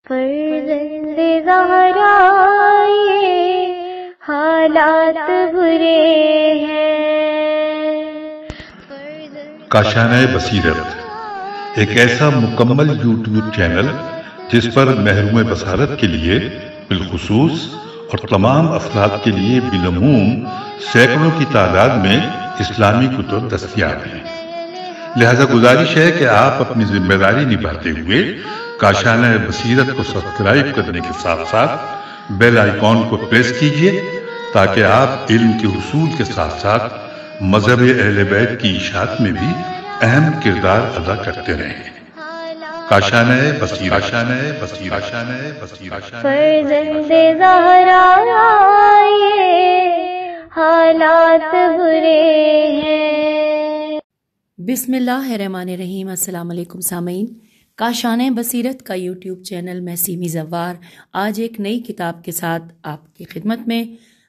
فرزند زہرا یہ حالات برے ہیں۔ کاشانۂ بصیرت ایک ایسا مکمل یوٹیوب چینل جس پر محروم بصارت کے لیے بالخصوص اور تمام افراد کے لیے بالعموم سینکڑوں کی تعداد میں اسلامی کتب دستیاب ہیں۔ لہذا گزارش ہے کہ آپ اپنی ذمہ داری نبھاتے ہوئے کاشانۂ بصیرت کو سبسکرائب کرنے کے ساتھ ساتھ بیل آئیکن کو پریس کیجیے تاکہ آپ علم کے حصول کے ساتھ ساتھ مذہب اہل بیت کی اشاعت میں بھی اہم کردار ادا کرتے رہیں۔ کاشانۂ بصیرت، کاشانۂ بصیرت، کاشانۂ بصیرت۔ فرزند زہرا یہ حالات برے ہیں۔ بسم اللہ الرحمن الرحیم۔ السلام علیکم سامعین، کاشانۂ بصیرت کا یوٹیوب چینل میں سیمی زوار آج ایک نئی کتاب کے ساتھ آپ کی خدمت میں۔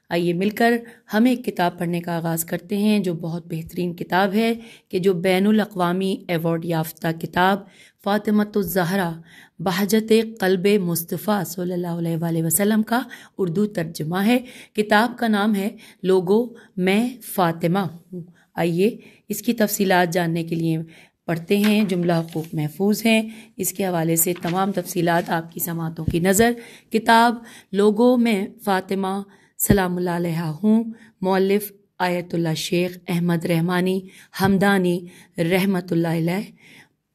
آئیے مل کر ہم ایک کتاب پڑھنے کا آغاز کرتے ہیں جو بہت بہترین کتاب ہے کہ جو بین الاقوامی ایوارڈ یافتہ کتاب فاطمۃ الزہرا بہجت قلب مصطفیٰ صلی اللہ علیہ وآلہ وسلم کا اردو ترجمہ ہے۔ کتاب کا نام ہے لوگو میں فاطمہ ہوں۔ آئیے اس کی تفصیلات جاننے کے لیے پڑھتے ہیں۔ جملہ حقوق محفوظ ہیں، اس کے حوالے سے تمام تفصیلات آپ کی سماعتوں کی نظر۔ کتاب لوگو میں فاطمہ سلام اللہ علیہ ہوں، مؤلف آیت اللہ شیخ احمد رحمانی ہمدانی رحمۃ اللہ علیہ،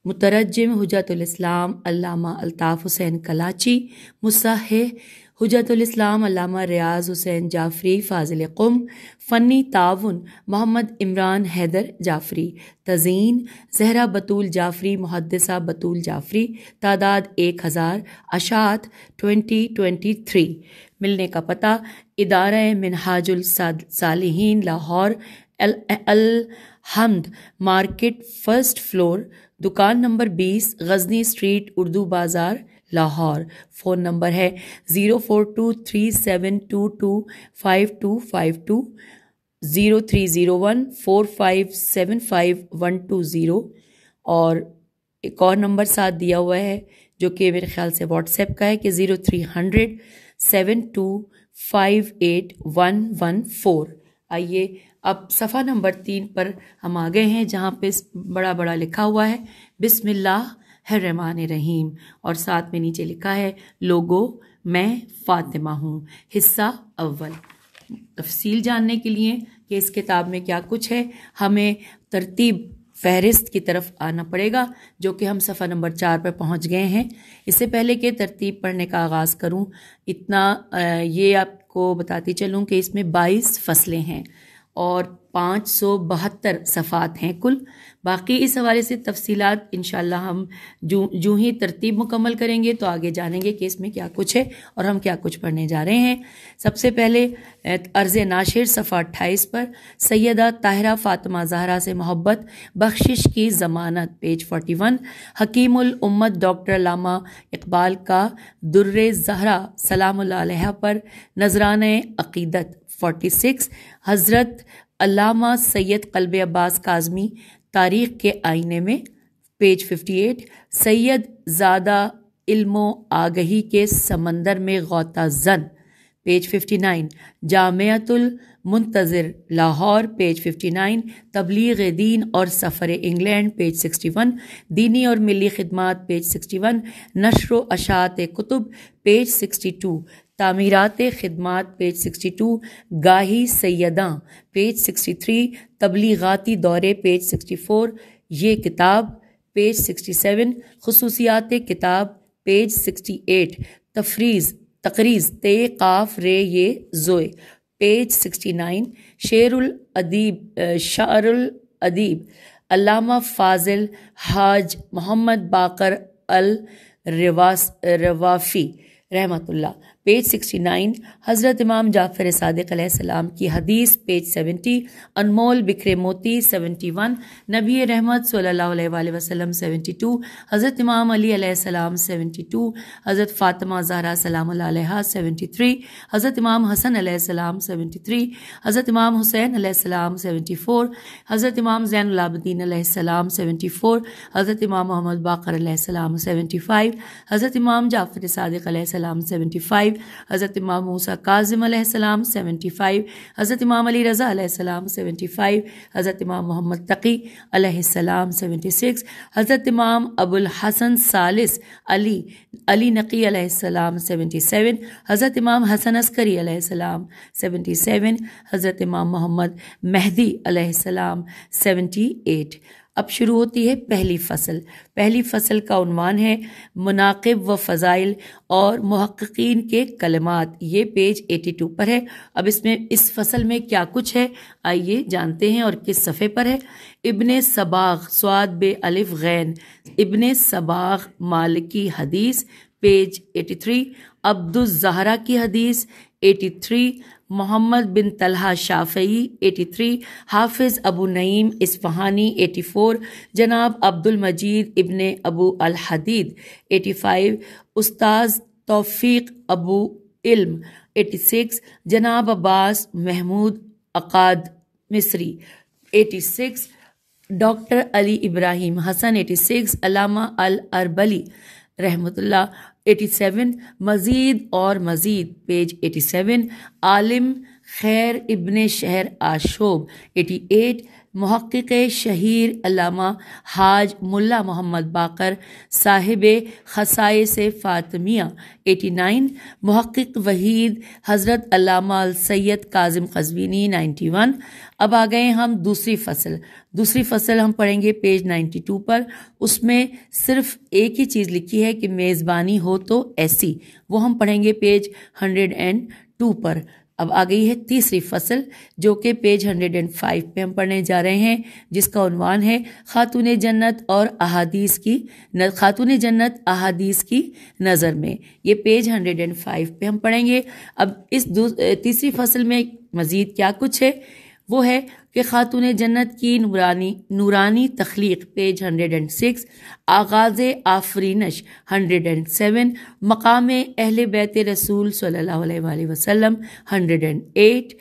مترجم حجت الاسلام علامہ الطاف حسین کلاچی، مصحح حجت الاسلام علامہ ریاض حسین جعفری فاضل قم، فنی تعاون محمد عمران حیدر جعفری، تزئین زہرا بطول جعفری محدثہ بطول جعفری، تعداد 1000، اشاعت 2023۔ ملنے کا پتہ ادارہ منہاج الصالحین لاہور، الحمد مارکیٹ فرسٹ فلور، دکان نمبر 20، غزنی اسٹریٹ، اردو بازار، لاہور۔ فون نمبر ہے 0423722552، 0301457512، اور ایک اور نمبر ساتھ دیا ہوا ہے جو کہ میرے خیال سے واٹس ایپ کا ہے کہ 030072581114۔ آئیے اب صفحہ نمبر 3 پر ہم آ گئے ہیں جہاں پہ بڑا بڑا لکھا ہوا ہے بسم اللہ الرحمن الرحیم، اور ساتھ میں نیچے لکھا ہے لوگو میں فاطمہ ہوں۔ حصہ اول۔ تفصیل جاننے کے لیے کہ اس کتاب میں کیا کچھ ہے ہمیں ترتیب فہرست کی طرف آنا پڑے گا جو کہ ہم صفحہ نمبر 4 پر پہنچ گئے ہیں۔ اس سے پہلے کہ ترتیب پڑھنے کا آغاز کروں اتنا یہ آپ کو بتاتی چلوں کہ اس میں 22 فصلیں ہیں اور 572 صفحات ہیں کل۔ باقی اس حوالے سے تفصیلات انشاءاللہ ہم جو ہی ترتیب مکمل کریں گے تو آگے جانیں گے کہ اس میں کیا کچھ ہے اور ہم کیا کچھ پڑھنے جا رہے ہیں۔ سب سے پہلے عرض ناشر صفحہ 28 پر سیدہ طاہرہ فاطمہ زہرا سے محبت بخشش کی ضمانت، پیج 41۔ حکیم الامت ڈاکٹر علامہ اقبال کا در زہرا سلام اللہ علیہ پر نذرانہ عقیدت، 46۔ حضرت علامہ سید قلب عباس کاظمی تاریخ کے آئینے میں، پیج 58۔ سید زادہ علم و آگہی کے سمندر میں غوطہ زن، پیج 59۔ جامعۃ المنتظر لاہور، پیج 59۔ تبلیغ دین اور سفر انگلینڈ، پیج 61۔ دینی اور ملی خدمات، پیج 61۔ نشر و اشاعت کتب، پیج 62۔ تعمیرات خدمات، پیج 62۔ گاہی سیداں، پیج 63۔ تبلیغاتی دورے، پیج 64۔ یہ کتاب، پیج 67۔ خصوصیات کتاب، پیج 68۔ تقریض تے قاف رے یہ زوئے، پیج 69۔ شعر الادیب علامہ فاضل حاج محمد باقر الروافی، رحمۃ اللہ. پیج 69 حضرت امام جعفر صادق علیہ السلام کی حدیث پیج 70. انمول بکھرے موتی 71. نبی رحمت صلی اللہ علیہ وآلہ وسلم 72. حضرت امام علی علیہ السلام 72. حضرت فاطمہ زہرا سلام اللہ علیہا 73. حضرت امام حسن علیہ السلام 73. حضرت امام حسین علیہ السلام 74. حضرت امام زین العابدین علیہ السلام 74. حضرت امام محمد باقر علیہ السلام 75. حضرت امام جعفر صادق علیہ السلام 75. حضرت امام موسیٰ کاظم علیہ السلام 75. حضرت امام علی رضا علیہ السلام 75. حضرت امام محمد تقی علیہ السلام 76. حضرت امام ابو الحسن ثالث علی نقی علیہ السلام 77. حضرت امام حسن عسکری علیہ السلام 77. حضرت امام محمد مہدی علیہ السلام 78. اب شروع ہوتی ہے پہلی فصل. پہلی فصل کا عنوان ہے مناقب و فضائل اور محققین کے کلمات. یہ پیج 82 پر ہے. اب اس فصل میں کیا کچھ ہے آئیے جانتے ہیں اور کس صفحے پر ہے. ابن صباغ سواد بے الف غین ابن صباغ مالکی حدیث پیج 83. عبد الزہرا کی حدیث 83. محمد بن طلحہ شافعی 83. حافظ ابو نعیم اصفہانی 84. جناب عبد المجید ابن ابو الحدید 85. استاذ توفیق ابو علم 86. جناب عباس محمود عقاد مصری 86. ڈاکٹر علی ابراہیم حسن 86. علامہ الاربلی رحمۃ اللہ 87. مزید اور مزید پیج 87. عالم خیر ابن شہر آشوب 88. محقق شہیر علامہ حاج ملا محمد باقر صاحب خصائص فاطمیہ 89. محقق وحید حضرت علامہ السید کاظم قزوینی 91. اب آ گئے ہم دوسری فصل ہم پڑھیں گے پیج 92 پر. اس میں صرف ایک ہی چیز لکھی ہے کہ میزبانی ہو تو ایسی، وہ ہم پڑھیں گے پیج 102 پر. اب آ گئی ہے تیسری فصل جو کہ پیج 105 پہ ہم پڑھنے جا رہے ہیں، جس کا عنوان ہے خاتون جنت اور خاتون جنت احادیث کی نظر میں. یہ پیج 105 پہ ہم پڑھیں گے. اب اس تیسری فصل میں مزید کیا کچھ ہے، وہ ہے کہ خاتون جنت کی نورانی تخلیق پیج 106. آغاز آفرینش 107. مقام اہل بیت رسول صلی اللہ علیہ وآلہ وسلم 108.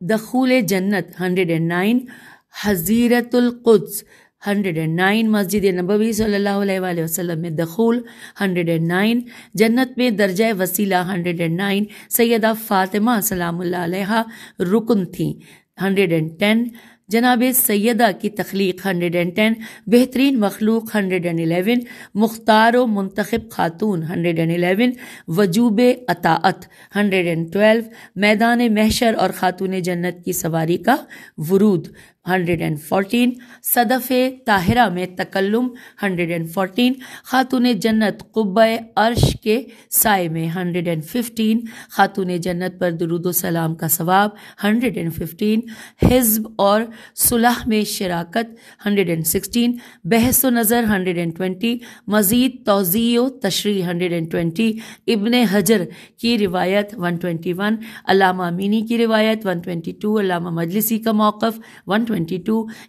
دخول جنت 109. حزیرت القدس 109. مسجد نبوی صلی اللہ علیہ وآلہ وسلم میں دخول 109. جنت میں درجہ وسیلہ 109. سیدہ فاطمہ سلام اللہ علیہا رکن تھیں 110. جناب سیدہ کی تخلیق 110. بہترین مخلوق 111. مختار و منتخب خاتون 111. وجوب اطاعت 112. میدان محشر اور خاتون جنت کی سواری کا ورود 114. صدف طاہرہ میں تکلم 114. خاتون جنت قبہ عرش کے سائے میں 115. خاتون جنت پر درود و سلام کا ثواب 115. حزب اور صلح میں شراکت 116. بحث و نظر 120. مزید توضیح و تشریح 120. ابن حجر کی روایت 121. علامہ امینی کی روایت 122. علامہ مجلسی کا موقف 122.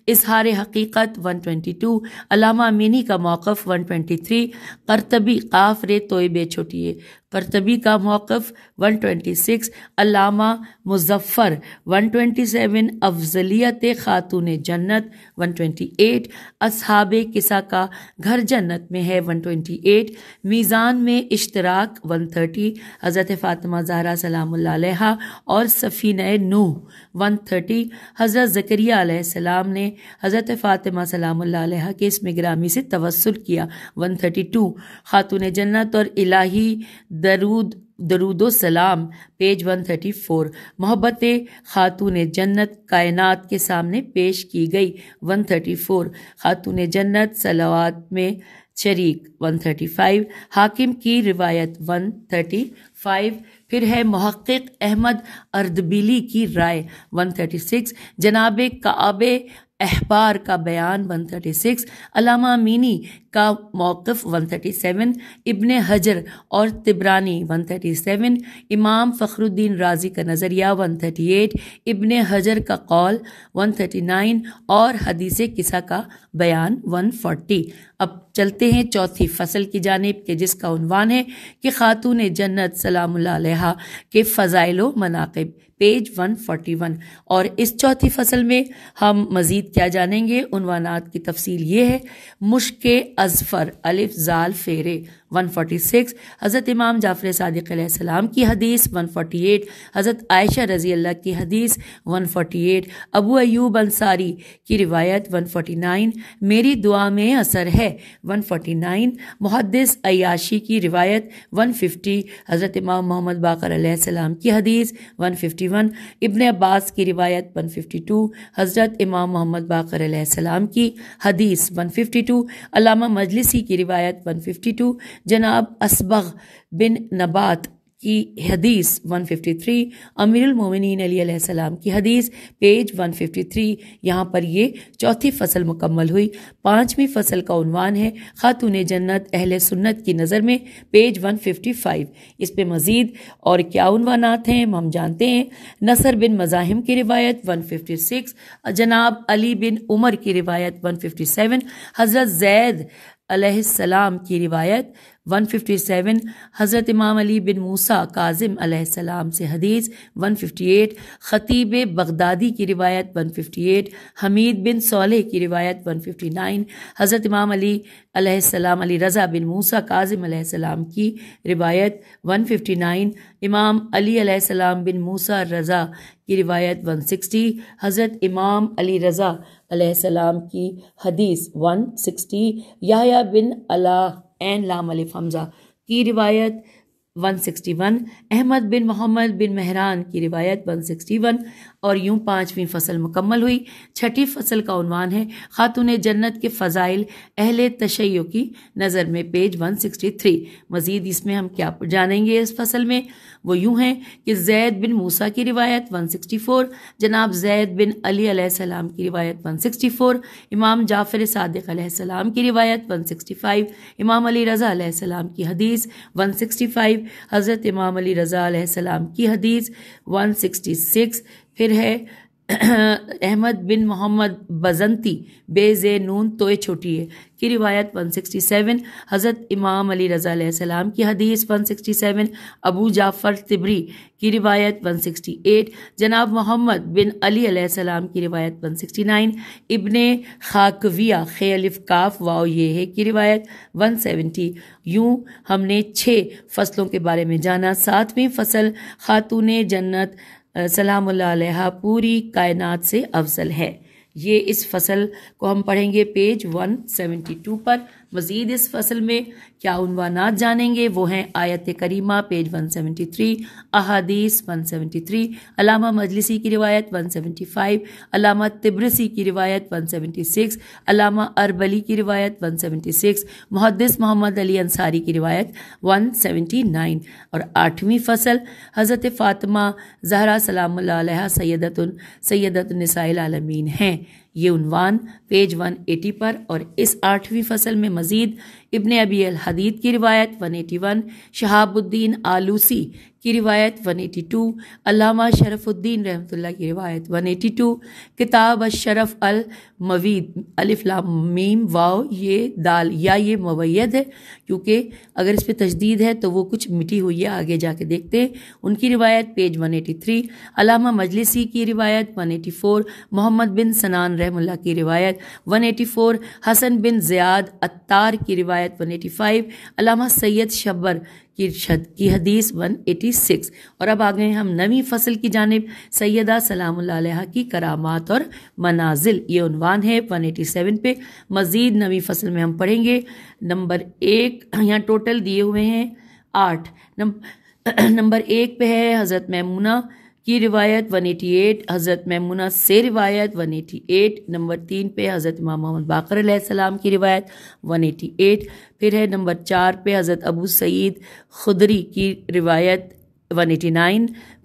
اظہار حقیقت 122. علامہ امینی کا موقف 123. قرطبی قاف رے توئے چھوٹیے قرطبی کا موقف 126. علامہ مظفر 127. افضلیت خاتون جنت 128. اصحاب کسا کا گھر جنت میں ہے 128. میزان میں اشتراک 130. حضرت فاطمہ زہرا سلام اللہ علیہا اور سفینہ نوح 130. حضرت زکریا علیہ السلام نے حضرت فاطمہ سلام اللہ علیہا کے اسم گرامی سے توسل کیا 132. خاتون جنت اور الہی درود و سلام پیج 134. محبت خاتون جنت کائنات کے سامنے پیش کی گئی 134. خاتون جنت صلوات میں شریک 135. حاکم کی روایت 135. پھر ہے محقق احمد اردبیلی کی رائے 136. جناب کعب احبار کا بیان 136، علامہ امینی کا موقف 137، ابن حجر اور طبرانی 137، امام فخر الدین رازی کا نظریہ 138، ابن حجر کا قول 139 اور حدیث کسا کا بیان 140۔ اب چلتے ہیں چوتھی فصل کی جانب کہ جس کا عنوان ہے کہ خاتون جنت سلام اللہ علیہا کے فضائل و مناقب، پیج 141۔ اور اس چوتھی فصل میں ہم مزید کیا جانیں گے؟ عنوانات کی تفصیل یہ ہے: مشک اذفر الف زال فیرے 146، حضرت امام جعفر صادق علیہ السلام کی حدیث 148، حضرت عائشہ رضی اللہ کی حدیث 148، ابو ایوب انصاری کی روایت 149، میری دعا میں اثر ہے 149، محدث عیاشی کی روایت 150، حضرت امام محمد باقر علیہ السلام کی حدیث 151، ابن عباس کی روایت 152، حضرت امام محمد باقر علیہ السلام کی حدیث 152، علامہ مجلسی کی روایت 152، جناب اسبغ بن نبات کی حدیث 153، امیر المومنین علی علیہ السلام کی حدیث، پیج 153۔ یہاں پر یہ چوتھی فصل مکمل ہوئی۔ پانچویں فصل کا عنوان ہے خاتون جنت اہل سنت کی نظر میں، پیج 155۔ اس پہ مزید اور کیا عنوانات ہیں ہم جانتے ہیں۔ نصر بن مزاحم کی روایت 156، جناب علی بن عمر کی روایت 157، حضرت زید علیہ السلام کی روایت 157، حضرت امام علی بن موسیٰ کاظم علیہ السلام سے حدیث 158، خطیب بغدادی کی روایت 158، حمید بن صالح کی روایت 159، حضرت امام علی علیہ السلام علی رضا بن موسیٰ کاظم علیہ السلام کی روایت 159، امام علی علیہ السلام بن موسیٰ رضا کی روایت 160، حضرت امام علی رضا علیہ السلام کی حدیث 160، یحییٰ بن علا عین لام الف حمزہ کی روایت 161، احمد بن محمد بن مہران کی روایت 161۔ اور یوں پانچویں فصل مکمل ہوئی۔ چھٹی فصل کا عنوان ہے خاتون جنت کے فضائل اہل تشیع کی نظر میں، پیج 163۔ مزید اس میں ہم کیا جانیں گے اس فصل میں؟ وہ یوں ہیں کہ زید بن موسیٰ کی روایت 164، جناب زید بن علی علیہ السلام کی روایت 164، امام جعفر صادق علیہ السلام کی روایت 165، امام علی رضا علیہ السلام کی حدیث 165، حضرت امام علی رضا علیہ السلام کی حدیث 166۔ پھر ہے احمد بن محمد بزنتی بے زے نون توئے چھوٹی ہے کی روایت 167، حضرت امام علی رضا علیہ السلام کی حدیث 167، ابو جعفر طبری کی روایت 168، جناب محمد بن علی علیہ السلام کی روایت 169، ابن خاکویہ خ الف کاف واو یہ ہے کی روایت 170۔ یوں ہم نے 6 فصلوں کے بارے میں جانا۔ ساتویں فصل خاتون جنت سلام اللہ علیہا پوری کائنات سے افضل ہے۔ یہ اس فصل کو ہم پڑھیں گے پیج 172 پر۔ مزید اس فصل میں کیا عنوانات جانیں گے؟ وہ ہیں آیت کریمہ پیج 173، احادیث 173، علامہ مجلسی کی روایت 175، علامہ طبرسی کی روایت 176، علامہ اربلی کی روایت 176، محدث محمد علی انصاری کی روایت 179۔ اور آٹھویں فصل حضرت فاطمہ زہرا سلام اللہ علیہا سیدۃ النساء العالمین ہیں۔ یہ عنوان پیج 180 پر۔ اور اس آٹھویں فصل میں مزید ابن ابی الحدید کی روایت 181، شہاب الدین آلوسی کی روایت 182، علامہ شرف الدین رحمۃ اللہ کی روایت 182، کتاب الشرف الموید الف لام میم واو یہ دال یا یہ مبید ہے کیونکہ اگر اس پہ تشدید ہے تو وہ کچھ مٹی ہوئی ہے، آگے جا کے دیکھتے ہیں۔ ان کی روایت پیج 183، علامہ مجلسی کی روایت 184، محمد بن سنان رحم اللہ کی روایت 184، حسن بن زیاد عطار کی روایت 185، علامہ سید شبر کی حدیث 186۔ اور اب آگئے ہم نویں فصل کی جانب، سیدہ سلام اللہ علیہا کی کرامات اور منازل، یہ عنوان ہے 187 پہ۔ مزید نویں فصل میں ہم پڑھیں گے نمبر 1، یہاں ٹوٹل دیے ہوئے ہیں 8۔ نمبر 1 پہ ہے حضرت میمونہ کی روایت 188، حضرت میمونہ سے روایت 188۔ نمبر 3 پہ حضرت امام محمد باقر علیہ السلام کی روایت 188۔ پھر ہے نمبر 4 پہ حضرت ابو سعید خدری کی روایت 189.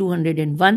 201.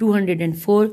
204.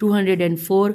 204.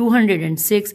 206.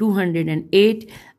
208.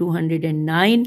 209.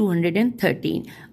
213.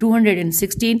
216.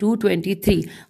223.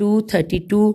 232.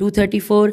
234.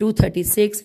236.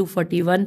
241.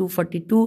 242.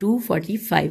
245.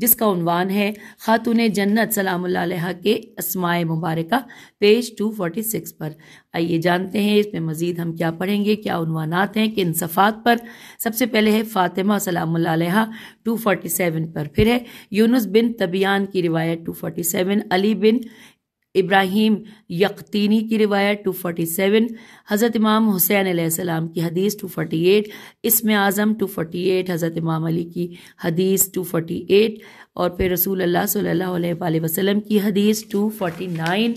جس کا عنوان ہے خاتون جنت سلام اللہ علیہ کے اسماء مبارکہ، پیج 246 پر۔ آئیے جانتے ہیں اس میں مزید ہم کیا پڑھیں گے، کیا عنوانات ہیں کن صفحات پر۔ سب سے پہلے ہے فاطمہ سلام اللہ علیہ 247 پر، پھر ہے یونس بن طبیان کی روایت 247، علی بن ابراہیم یقطینی کی روایت 247، حضرت امام حسین علیہ السلام کی حدیث 248، اسم اعظم 248، حضرت امام علی کی حدیث 248، اور پھر رسول اللہ صلی اللہ علیہ وآلہ وسلم کی حدیث 249،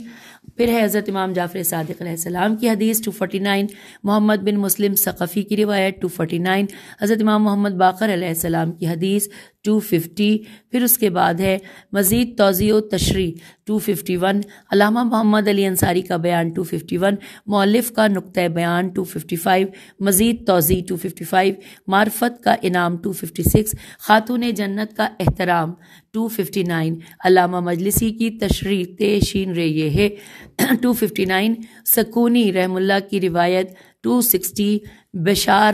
پھر ہے حضرت امام جعفر صادق علیہ السلام کی حدیث 249، محمد بن مسلم ثقفی کی روایت 249، حضرت امام محمد باقر علیہ السلام کی حدیث 250، پھر اس کے بعد ہے مزید توضیح و تشریح 251، علامہ محمد علی انصاری کا بیان 251، مؤلف کا نقطہ بیان 255، مزید توضیح 255، معرفت کا انعام 256، خاتون جنت کا احترام 259، علامہ مجلسی کی تشریح تے شین رے یہ ہے 259، سکونی رحم اللہ کی روایت 260، بشار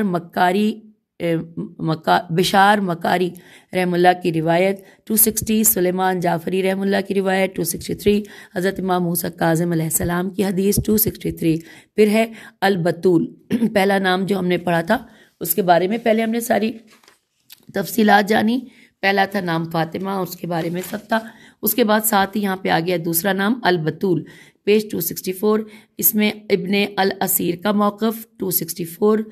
مکاری رحم اللہ کی روایت 260، سلیمان جعفری رحم اللہ کی روایت 263، حضرت امام موسیٰ کاظم علیہ السلام کی حدیث 263، پھر ہے البتول، پہلا نام جو ہم نے پڑھا تھا اس کے بارے میں پہلے ہم نے ساری تفصیلات جانی۔ پہلا تھا نام فاطمہ، اس کے بارے میں سب تھا، اس کے بعد ساتھ ہی یہاں پہ آ گیا دوسرا نام البتول، پیج 264، اس میں ابن الاسیر کا موقف 264،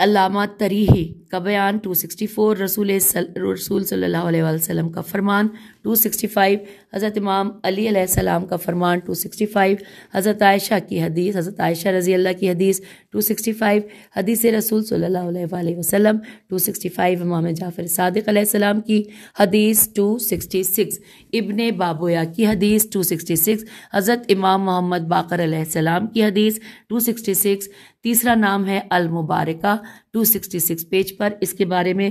علامہ تریحی کا بیان 264، رسول صلی اللہ علیہ وسلم کا فرمان 265، حضرت امام علی علیہ السلام کا فرمان 265، حضرت عائشہ کی حدیث، حضرت عائشہ رضی اللہ کی حدیث 265، حدیث رسول صلی اللہ علیہ وآلہ وسلم 265، امام جعفر صادق علیہ السلام کی حدیث 266، ابن بابویا کی حدیث 266، حضرت امام محمد باقر علیہ السلام کی حدیث 266، تیسرا نام ہے المبارکہ 266 پیج پر، اس کے بارے میں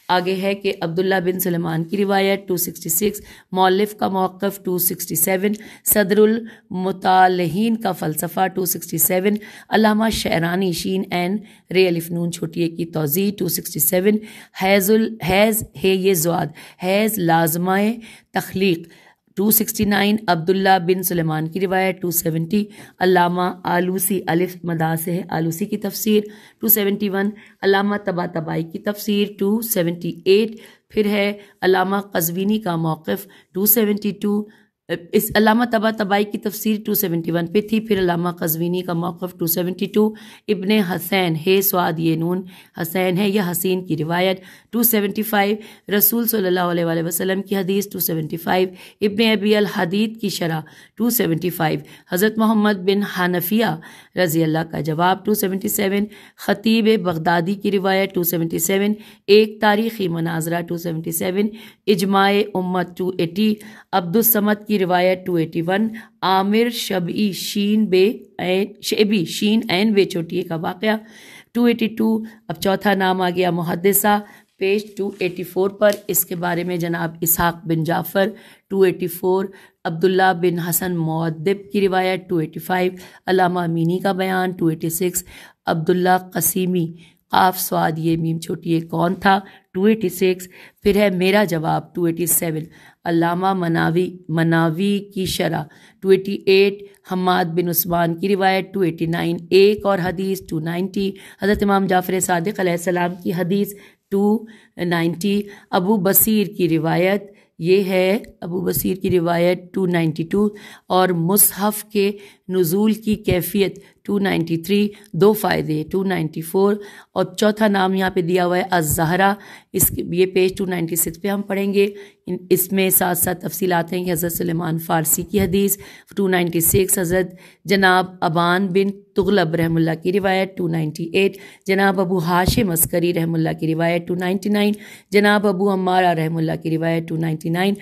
آگے ہے کہ عبداللہ بن سلمان کی روایت 266، مؤلف کا موقف 267، صدر المطالحین کا فلسفہ 267، علامہ شعرانی شین عین رے الف نون چھوٹی کی توضیح 267، حیض ہے یہ زواد حیض لازمہ تخلیق 269، عبداللہ بن سلیمان کی روایت 270، علامہ آلوسی الف مدا سے ہے آلوسی کی تفسیر 271، علامہ طباطبائی کی تفسیر 278، پھر ہے علامہ قزوینی کا موقف 272، اس علامہ طباطبائی کی تفسیر 271 پہ تھی، پھر علامہ قزوینی کا موقف 272، ابن حسین ہے سواد یہ نون حسین ہے یا حسین کی روایت 275، رسول صلی اللہ علیہ وآلہ وسلم کی حدیث 275، ابن ابی الحدید کی شرح 275، حضرت محمد بن حنفیہ رضی اللہ کا جواب 277، خطیب بغدادی کی روایت 277، ایک تاریخی مناظرہ 277، اجماع امت 280، عبدالصمد کی روایت 281، عامر شبعی شین عین بے چوٹیے کا واقعہ 282، اب چوتھا نام آ گیا محدثہ پیج 284 پر، اس کے بارے میں جناب اسحاق بن جعفر 284، عبداللہ بن حسن مؤدب کی روایت 285، علامہ امینی کا بیان 286، عبداللہ قسیمی قاف سواد یہ میم چھوٹی کون تھا 286، پھر ہے میرا جواب 287، علامہ مناوی کی شرح 288، حماد بن عثمان کی روایت 289، ایک اور حدیث 290، حضرت امام جعفر صادق علیہ السلام کی حدیث 290، ابو بصیر کی روایت یہ ہے ابو بصیر کی روایت 292، اور مصحف کے نزول کی کیفیت 293، دو فائدے 294، اور چوتھا نام یہاں پہ دیا ہوا ہے الزہرا، یہ پیج 296 پہ ہم پڑھیں گے، اس میں ساتھ ساتھ تفصیلات ہیں کہ حضرت سلیمان فارسی کی حدیث 296، حضرت جناب ابان بن تغلب رحم اللہ کی روایت 298، جناب ابو ہاشم عسکری رحم اللہ کی روایت 299، جناب ابو عمارہ رحم اللہ کی روایت 299،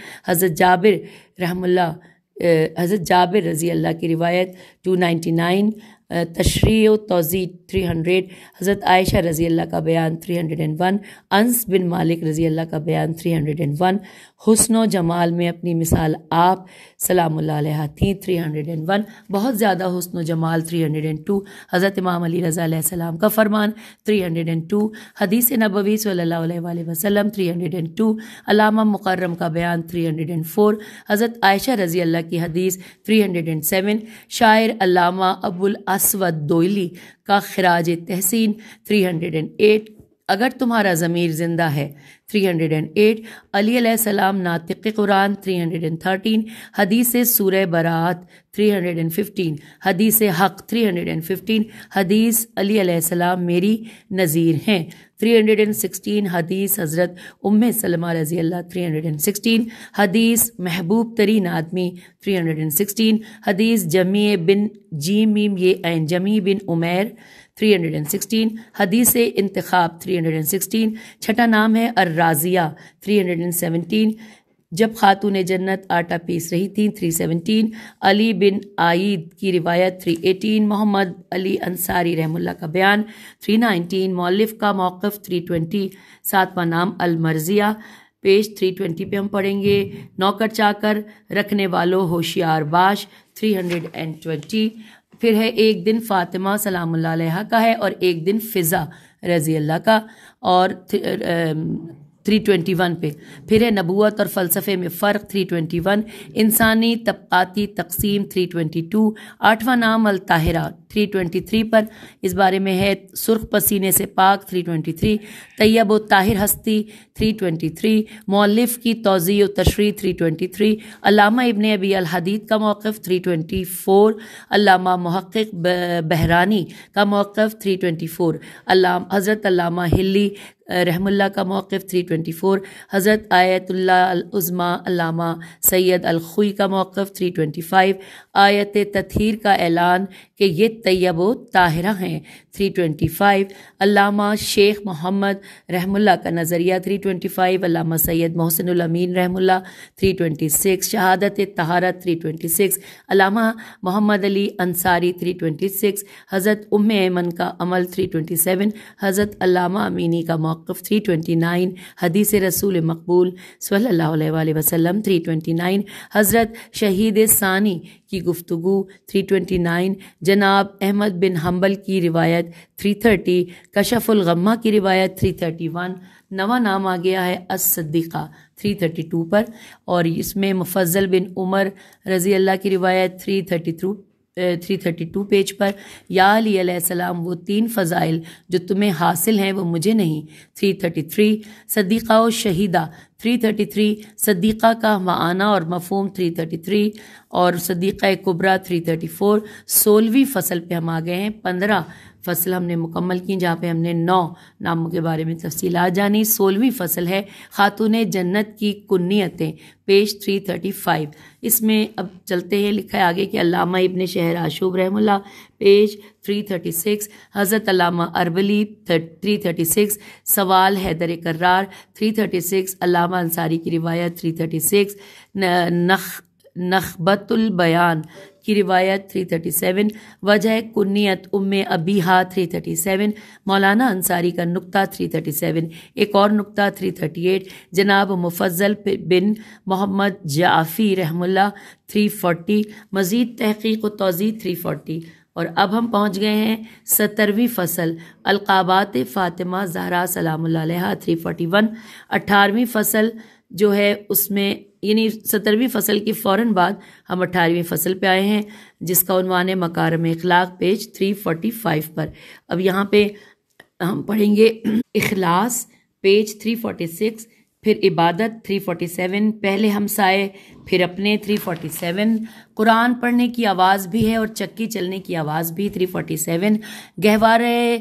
حضرت جابر رضی اللہ کی روایت 299، تشریح و توضیح 300، حضرت عائشہ رضی اللہ کا بیان 301، انس بن مالک رضی اللہ کا بیان 301، حسن و جمال میں اپنی مثال آپ سلام اللہ علیہ تھیں 301، بہت زیادہ حسن و جمال 302، حضرت امام علی رضا علیہ السلام کا فرمان 302، حدیث نبوی صلی اللہ علیہ وآلہ وسلم 302، علامہ مکرم کا بیان 304، حضرت عائشہ رضی اللہ کی حدیث 307، شاعر علامہ ابو الاسود دوئلی کا خراج تحسین 308، اگر تمہارا ضمیر زندہ ہے 308، علی علیہ السلام ناطق قرآن 313، حدیث سورہ براءت 315، حدیث حق 315، حدیث علی علیہ السلام میری نذیر ہیں 316، حدیث حضرت ام سلمہ رضی اللہ 316، حدیث محبوب ترین آدمی 316، حدیث جمی بن جمی بن عمیر 316، حدیث انتخاب 316، چھٹا نام ہے الرازیہ 317، جب خاتون جنت آٹا پیس رہی تھیں 317، علی بن عائد کی روایت 318، محمد علی انصاری رحم اللہ کا بیان 319، مؤلف کا موقف 320، ساتواں نام المرضیہ پیج 320 پہ ہم پڑھیں گے، نوکر چاکر رکھنے والوں ہوشیار باش 320، پھر ہے ایک دن فاطمہ سلام اللہ علیہ کا ہے اور ایک دن فضا رضی اللہ کا، اور 321 پہ پھر ہے نبوت اور فلسفے میں فرق 321، انسانی طبقاتی تقسیم 322، آٹھواں نام الطاہرہ 323 پر اس بارے میں ہے، سرخ پسینے سے پاک 323، طیب و طاہر ہستی 323، مؤلف کی توضیح و تشریح 323، علامہ ابن ابی الحدید کا موقف 324، علامہ محقق بہرانی کا موقف 324، حضرت علامہ ہلی رحم اللہ کا موقف 324، حضرت آیت اللہ العظمیٰ علامہ سید الخوئی کا موقف 325، آیت تطہیر کا اعلان کہ یہ طیب و طاہرہ ہیں 325، علامہ شیخ محمد رحم اللہ کا نظریہ 325، علامہ سید محسن الامین رحم اللہ 326، شہادت طہارت 326، علامہ محمد علی انصاری 326، حضرت ام ایمن کا عمل 327، حضرت علامہ امینی کا موقف 329، حدیث رسول مقبول صلی اللہ علیہ وآلہ وسلم 329، حضرت شہید ثانی کی گفتگو 329، جناب احمد بن حنبل کی روایت 330، کشف الغمہ کی روایت 331، نواں نام آ گیا ہے الصدیقہ 332 پر، اور اس میں مفضل بن عمر رضی اللہ کی روایت 332 پیج پر، یا علی علیہ السلام وہ 3 فضائل جو تمہیں حاصل ہیں وہ مجھے نہیں 333، صدیقہ و شہیدہ 333، صدیقہ کا معنی اور مفہوم 333، اور صدیقہ کبریٰ 334، 16ویں فصل پہ ہم آ گئے ہیں، 15 فصل ہم نے مکمل کی جہاں پہ ہم نے 9 ناموں کے بارے میں تفصیلات جانی، 16ویں فصل ہے خاتون جنت کی کنیتیں پیج 335، اس میں اب چلتے ہیں، لکھا ہے آگے کہ علامہ ابن شہر آشوب رحم اللہ پیج 336، حضرت علامہ اربلی 336، سوال حیدر کرار 336، علامہ انصاری کی روایت 336، نخبۃ البیان کی روایت 337، وجہ کنیت ام ابیہا 337، مولانا انصاری کا نقطہ 337، ایک اور نقطہ 338، جناب مفضل بن محمد جعفی رحم اللہ 340، مزید تحقیق و توضیح 340، اور اب ہم پہنچ گئے ہیں 17ویں فصل القابات فاطمہ زہرا سلام اللہ علیہ 341، 18ویں فصل جو ہے اس میں یعنی 17ویں فصل کی فوراً بعد ہم 18ویں فصل پہ آئے ہیں جس کا عنوان ہے مکارم اخلاق پیج 345 پر، اب یہاں پہ ہم پڑھیں گے اخلاص پیج 346، پھر عبادت 347، پہلے ہمسائے پھر اپنے 347، قرآن پڑھنے کی آواز بھی ہے اور چکی چلنے کی آواز بھی 347، گہوارے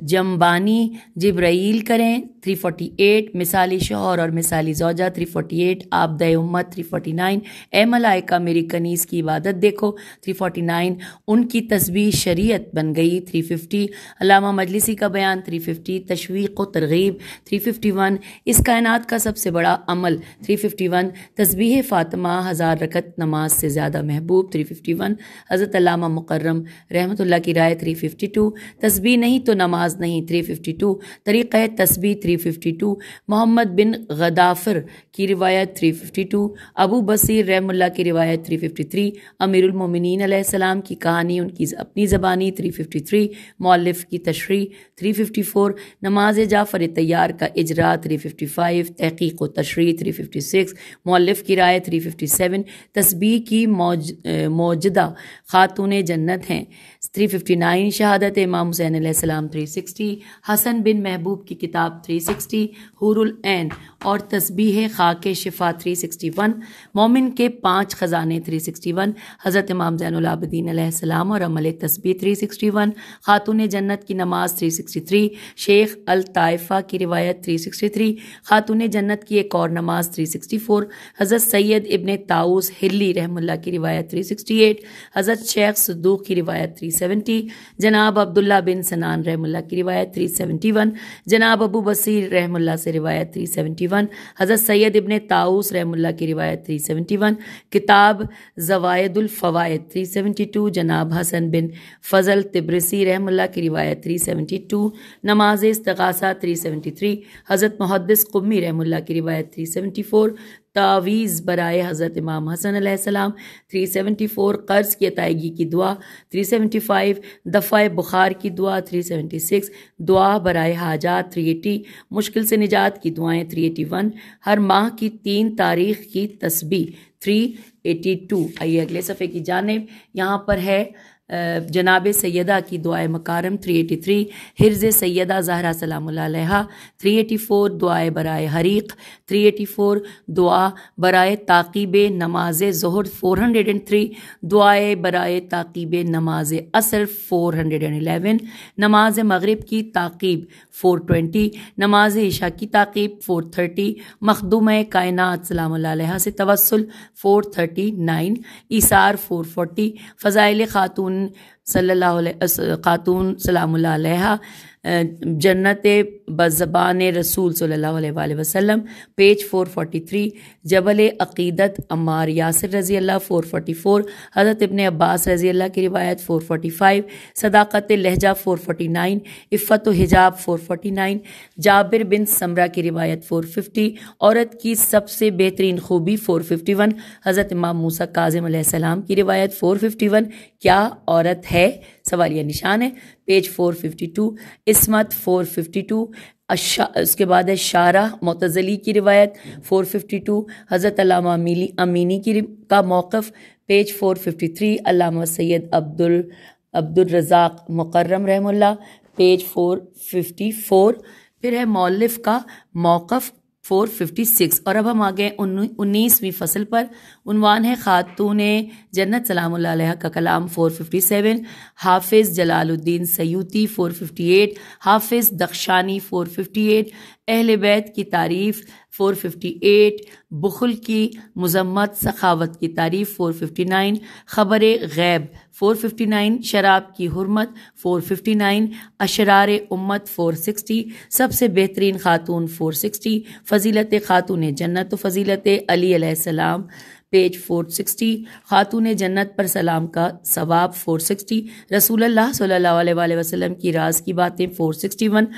جمبانی جبرائیل کریں 348، مثالی شوہر اور مثالی زوجہ 348، آبدہ امت 349، اے ملائکہ میری کنیز کی عبادت دیکھو 349، ان کی تسبیح شریعت بن گئی 350، علامہ مجلسی کا بیان 350، تشویق و ترغیب 351، اس کائنات کا سب سے بڑا عمل 351، تسبیح تسبیح فاطمہ 1000 رکعت نماز سے زیادہ محبوب 351، حضرت علامہ مکرم رحمۃ اللہ کی رائے 352، تسبیح نہیں تو نماز نہیں 352، طریقہ تسبیح 352، محمد بن غدافر کی روایت 352، ابو بصیر رحم اللہ کی روایت 353، امیر المومنین علیہ السلام کی کہانی ان کی اپنی زبانی 353، مؤلف کی تشریح 354، نماز جعفر طیار کا اجرا 355، تحقیق و تشریح 356، مؤلف کی رائے 357، تسبیح کی موجدہ خاتون جنت ہیں 359، شہادت امام حسین علیہ السلام 360، حسن بن محبوب کی کتاب 360، حور العین اور تسبیح خاک شفا 361، مومن کے 5 خزانے 361، حضرت امام زین العابدین علیہ السلام اور عمل تسبیح 361، خاتون جنت کی نماز 363، شیخ الطائفہ کی روایت 363، خاتون جنت کی ایک اور نماز 364، حضرت سید ابن طاؤس ہلی رحم اللہ کی روایت 368، حضرت شیخ صدوق کی روایت 370، جناب عبداللہ بن سنان رحم اللہ کی روایت 371، جناب ابو بصیر رحم اللہ سے روایت 371، حضرت سید ابن طاؤس رحم اللہ کی روایت 371، کتاب زوائد الفوائد 372، جناب حسن بن فضل تبرسی رحم اللہ کی روایت 372، نماز استغاثہ 373، حضرت محدث قمی رحم اللہ کی روایت 374، تعویذ برائے حضرت امام حسن علیہ السلام 374، قرض کی ادائیگی کی دعا 375، دفع بخار کی دعا 376، دعا برائے حاجات 380، مشکل سے نجات کی دعائیں 381، ہر ماہ کی 3 تاریخ کی تسبیح 382۔ آئیے اگلے صفحے کی جانب، یہاں پر ہے جناب سیدہ کی دعائے مکارم 383، حرز سیدہ زہرا سلام اللہ علیہا 384، دعائے برائے حریق 384، دعا برائے تعقیب نماز ظہر 403، دعائے برائے تعقیب نماز عصر 411، نماز مغرب کی تعقیب 420، نماز عشاء کی تعقیب 430، مخدومہ کائنات سلام اللہ علیہا سے توسل 439، ایثار 440، فضائل خاتون صلی اللہ علیہ خاتون سلام اللہ علیہا جنت بزبان رسول صلی اللہ علیہ وآلہ وسلم پیج 443، جبل عقیدت عمار یاسر رضی اللہ 444، حضرت ابن عباس رضی اللہ کی روایت 445، صداقت لہجہ 449، عفت و حجاب 449، جابر بن سمرہ کی روایت 450، عورت کی سب سے بہترین خوبی 451، حضرت امام موسیٰ کاظم علیہ السلام کی روایت 451، کیا عورت ہے سوالیہ نشان ہے پیج 452، عصمت 452، اس کے بعد ہے شارح معتزلی کی روایت 452، حضرت علامہ امینی کا موقف پیج 453، علامہ سید عبد الرزاق مکرم رحم اللہ پیج 454، پھر ہے مؤلف کا موقف 456، اور اب ہم آگئے 19ویں فصل پر، عنوان ہے خاتون جنت سلام اللہ علیہ کا کلام 457، حافظ جلال الدین سیوطی 458، حافظ دخشانی 458، اہل بیت کی تعریف 458، بخل کی مذمت سخاوت کی تعریف 459، خبر غیب 459، شراب کی حرمت 459، اشرار امت 460، سب سے بہترین خاتون 460، فضیلت خاتون جنت و فضیلت علی علیہ السلام پیج 460، خاتون جنت پر سلام کا ثواب 460، رسول اللہ صلی اللہ علیہ وآلہ وسلم کی راز کی باتیں 461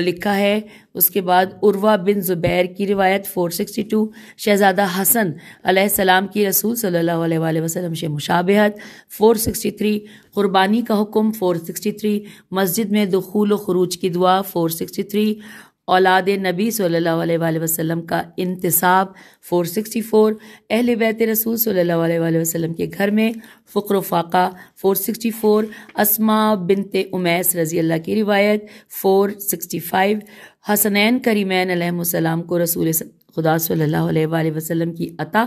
لکھا ہے۔ اس کے بعد عروہ بن زبیر کی روایت 462، شہزادہ حسن علیہ السلام کی رسول صلی اللہ علیہ وآلہ وسلم سے مشابہت 463، قربانی کا حکم 463، مسجد میں دخول و خروج کی دعا 463، اولاد نبی صلی اللہ علیہ وآلہ وسلم کا انتصاب 464، اہل بیت رسول صلی اللہ علیہ وآلہ وسلم کے گھر میں فقر و فاقہ 464، اسماء بنت امیس رضی اللہ کی روایت 465، حسنین کریمین علیہ السلام کو رسول خدا صلی اللہ علیہ وآلہ وسلم کی عطا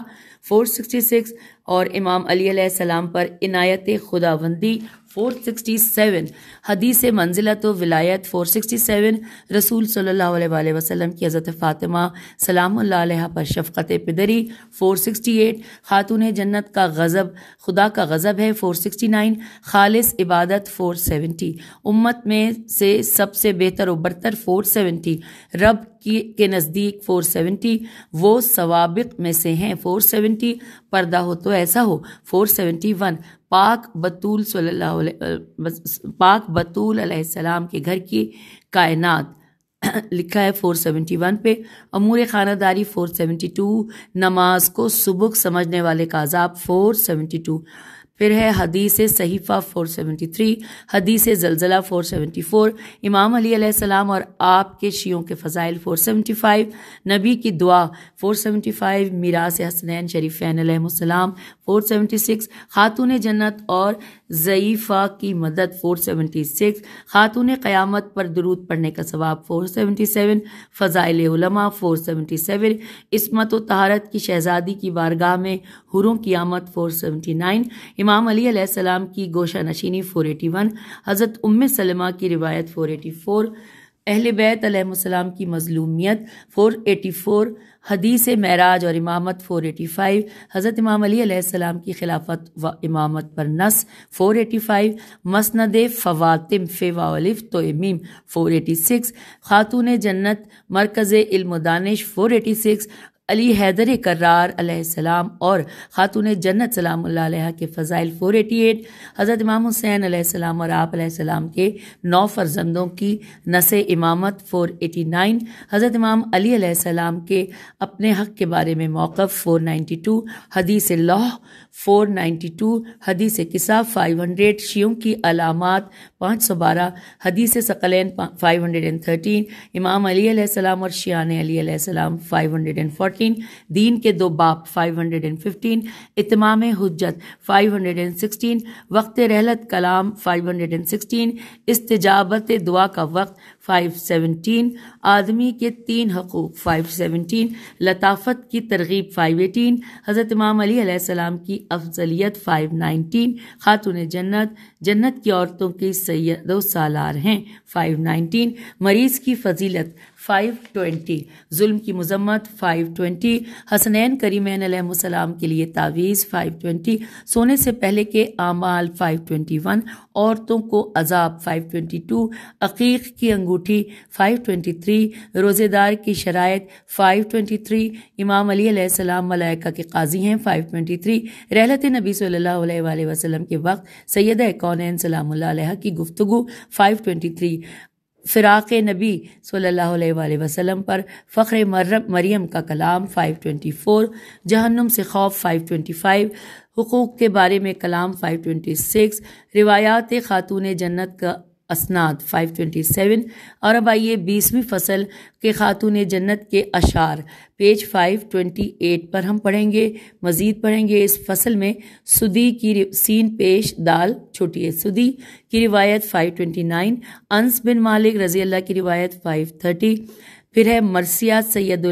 466، اور امام علی علیہ السلام پر عنایت خداوندی 467 حدیث منزلت و ولایت 467 رسول صلی اللہ علیہ وآلہ وسلم کی حضرت فاطمہ سلام اللہ علیہ پر شفقت پدری 468 خاتون جنت کا غضب خدا کا غضب ہے 469 خالص عبادت 470 امت میں سے سب سے بہتر و برتر 470 رب کے نزدیک 470 وہ سوابق میں سے ہیں 470 پردہ ہو تو ایسا ہو 471 پاک بطول علیہ السلام کے گھر کی کائنات لکھا ہے 471 پہ امور خانہ داری 472 نماز کو سبک سمجھنے والے کا عذاب 472 پھر ہے حدیث صحیفہ 473 حدیث زلزلہ 474 امام علی علیہ السلام اور آپ کے شیعوں کے فضائل 475 نبی کی دعا 475 میراث حسنین شریفین علیہ السلام 476 خاتون جنت اور ضعیفہ کی مدد 476 خاتون قیامت پر درود پڑھنے کا ثواب 477 فضائل علماء 477 عصمت و طہارت کی شہزادی کی بارگاہ میں حوروں کی آمد 479 امام علی علیہ السلام کی گوشہ نشینی 481 حضرت ام سلمہ کی روایت 484 اہل بیت علیہ السلام کی مظلومیت 484 حدیث معراج اور امامت 485 حضرت امام علی علیہ السلام کی خلافت و امامت پر نص 485 مسند فواتم فی و الف تو امیم 486 خاتون جنت مرکز علم و دانش 486 علی حیدر کرار علیہ السلام اور خاتون جنت سلام اللہ علیہ کے فضائل 488 حضرت امام حسین علیہ السلام اور آپ علیہ السلام کے 9 فرزندوں کی نس امامت 489 حضرت امام علی علیہ السلام کے اپنے حق کے بارے میں موقف 492 حدیث لوح 492 حدیث کسا 500 شیعوں کی علامات 512 حدیث ثقلین 513 امام علی علیہ السلام اور شیعان علی علیہ السلام 514 دین کے 2 باپ 515 اتمام حجت 516 وقت رحلت کلام 516 استجابت دعا کا وقت 517 آدمی کے 3 حقوق 517 لطافت کی ترغیب 518 حضرت امام علی علیہ السلام کی افضلیت 519 خاتون جنت کی عورتوں کی سید و سالار ہیں 519 مریض کی فضیلت 520 ظلم کی مذمت 520 حسنین کریمین علیہ السلام کے لیے تعویذ 520 سونے سے پہلے کے اعمال 521 عورتوں کو عذاب 522 عقیق کی انگوٹھی 523 روزے دار کی شرائط 523 امام علی علیہ السلام ملائکہ کے قاضی ہیں 523 رحلت نبی صلی اللہ علیہ وآلہ وسلم کے وقت سیدہ کونین سلام اللہ علیہ کی گفتگو 523 فراق نبی صلی اللہ علیہ وآلہ وسلم پر فخر مریم کا کلام 524 جہنم سے خوف 525 حقوق کے بارے میں کلام 526 روایات خاتون جنت کا اسناد 527 اور اب آئیے 20ویں فصل کے خاتون جنت کے اشعار پیج 528 پر ہم پڑھیں گے مزید پڑھیں گے اس فصل میں سدی کی سین پیش دال چھوٹی ہے سدی کی روایت 529 انس بن مالک رضی اللہ کی روایت 530 پھر ہے مرثیہ سید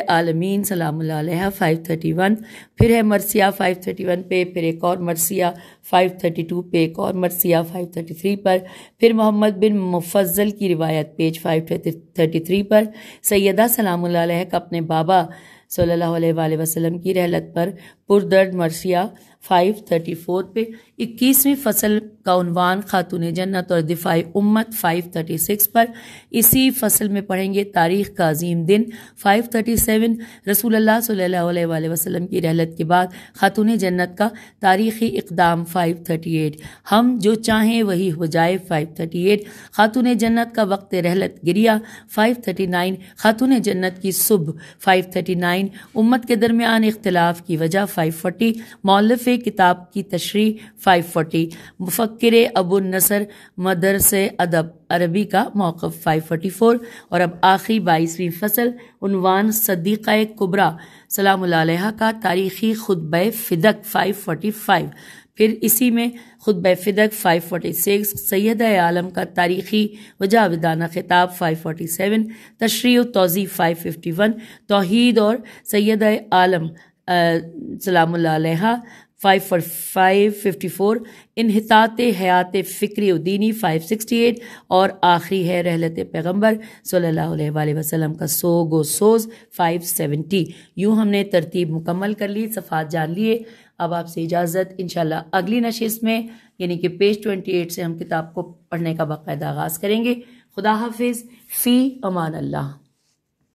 عالمین سلام اللہ علیہ 531 پھر ہے مرثیہ 531 پہ پھر ایک اور مرثیہ 532 پہ ایک اور مرثیہ 533 پر پھر محمد بن مفضل کی روایت پیج 533 پر سیدہ سلام اللہ علیہ کا اپنے بابا صلی اللہ علیہ وآلہ وسلم کی رحلت پر پردرد مرثیہ 534 پہ 21ویں فصل کا عنوان خاتون جنت اور دفاع امت 536 پر اسی فصل میں پڑھیں گے تاریخ کا عظیم دن 537 رسول اللہ صلی اللہ علیہ وآلہ وسلم کی رحلت کے بعد خاتون جنت کا تاریخی اقدام 538 ہم جو چاہیں وہی ہو جائے 538 خاتون جنت کا وقت رحلت گریہ 539 خاتون جنت کی صبح 539 امت کے درمیان اختلاف کی وجہ 540 مؤلف کتاب کی تشریح 540 مفکر ابو النصر مدرسہ ادب عربی کا موقف 544 اور اب آخری 22ویں فصل عنوان صدیقہ کبریٰ سلام اللہ علیہ کا تاریخی خطبہ فدق 545 پھر اسی میں خطبہ فدق 546 سیدہ عالم کا تاریخی و جاودانہ خطاب 547 تشریح و توضیح 551 توحید اور سیدہ عالم سلام اللہ علیہ 54554، انحطاط حیات فکری و دینی 568، اور آخری ہے رحلت پیغمبر صلی اللہ علیہ وآلہ وسلم کا سوگ و سوز 570۔ یوں ہم نے ترتیب مکمل کر لی، صفحات جان لیے۔ اب آپ سے اجازت، انشاءاللہ اگلی نشست میں یعنی کہ پیج 28 سے ہم کتاب کو پڑھنے کا باقاعدہ آغاز کریں گے۔ خدا حافظ، فی امان اللہ۔